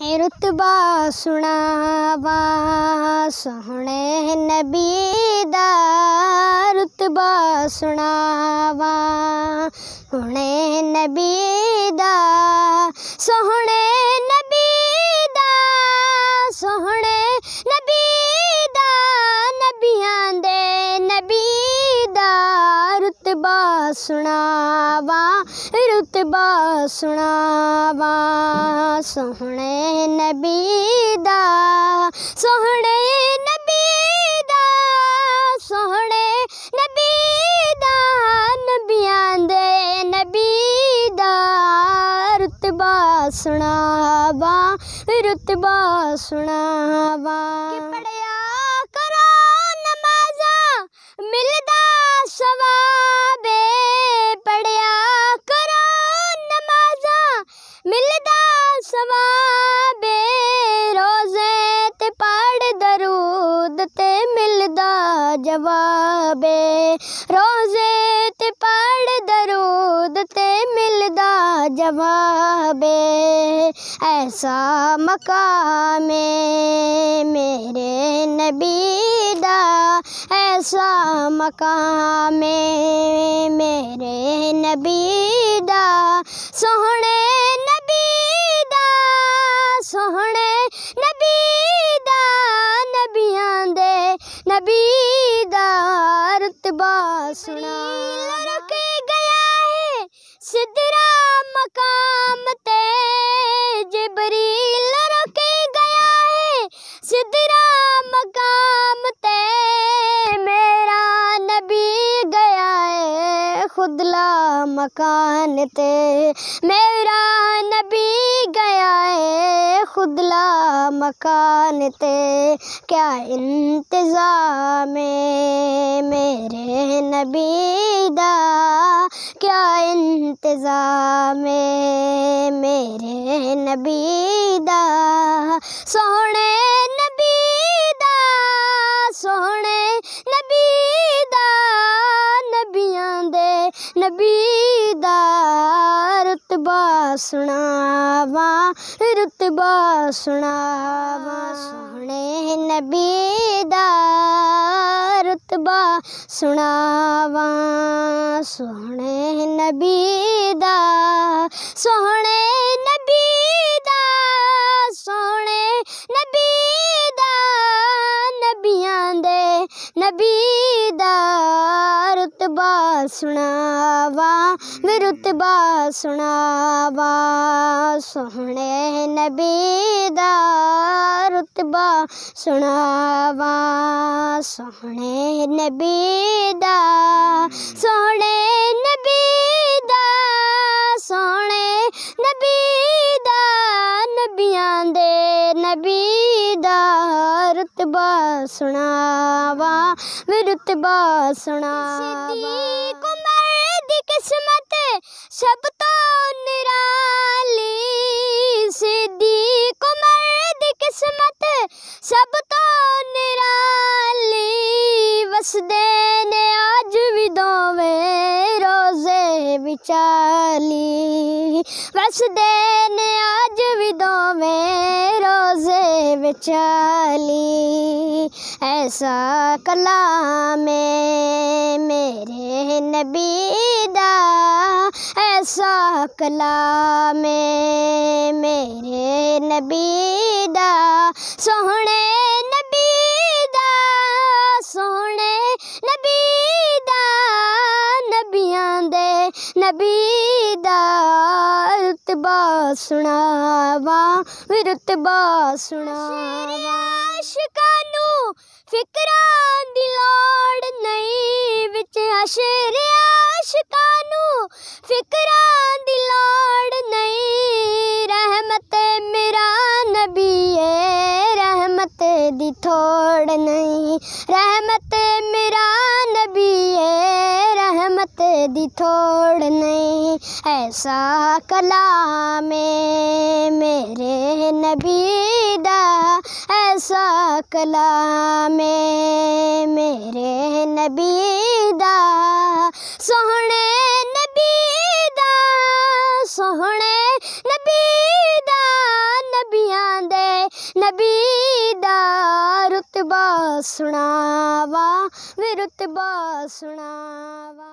रतबा सुनावा सोहने नबी दा रतबा सुनावा सोहने नबी दा सोहने नबी दा सोहने नबी दा नबियां दे नबी दा रतबा सुनावा सोहने नबी दा सोहने नबी दा सोहने नबी दा नबियां दे नबी दा रतबा सुनावा कि पढ़िया करो नमाज़ा मिलदा सवाबे पढ़िया करो नमाज़ा मिलदा सवाबे रोज़े ते पढ़ दरूद ते मिलदा जवाबे रोज़े ते पढ़ दरूद ते मिलदा जवाबे ऐसा मकामे मेरे नबी दा ऐसा मकामे मेरे नबी दा सोहने नबी दा सोहने नबी दा नबियां दे नबी दा रतबा सुनावा के गया है सिदरा मकाम ते जिबरील रुके गया है सिदरा मकाम ते मेरा नबी गया है खुदला मकान ते मेरा नबी गया है खुदला मकान ते क्या इंतज़ाम मेरे नबी दा क्या इंतज़ाम मेरे नबी दा सोहने नबी दा सोहने नबी दा नबियां दे नबी दा रतबा सुनावा सोहने नबी दा रतबा सुनावा सोहने नबी दा सोहने नबी दा सोहने नबी दा नबियां दे नबी दा रतबा सुनावा सोहने नबी दा रतबा सुनावा सोहने नबी दा सोहने नबी दा सोहने नबी दा नबियां दे नबी दा रतबा सुनावा सिद्दीक़ उमर दी किस्मत सब तो निराली सिद्दीक़ उमर दी किस्मत सब तो निराली वसदे ने अज भी दोवें रोज़े विचाली वसदे ने अज भी दोवें रोज़े विचाली ऐसा कलाम मेरे नबी दा ऐसा कलाम मेरे नबी दा सोहने नबी दा सोहने नबी दा नबियां दे नबी दा रतबा सुनावा आशिकानू फिकरां दी लोड़ नहीं विच अशर आशिकानू फिकरां दी लोड़ नहीं रहमत मेरा नबी है रहमत दी थोड़ नहीं रहमत मेरा नबी है रहमत दी थोड़ नहीं ऐसा कलाम मेरे नबी दा ऐसा कलाम मेरे नबी दा सोहने नबी दा सोहने नबी दा नबियां नबी दा रुतबा सुनावा वे रुतबा सुनावा।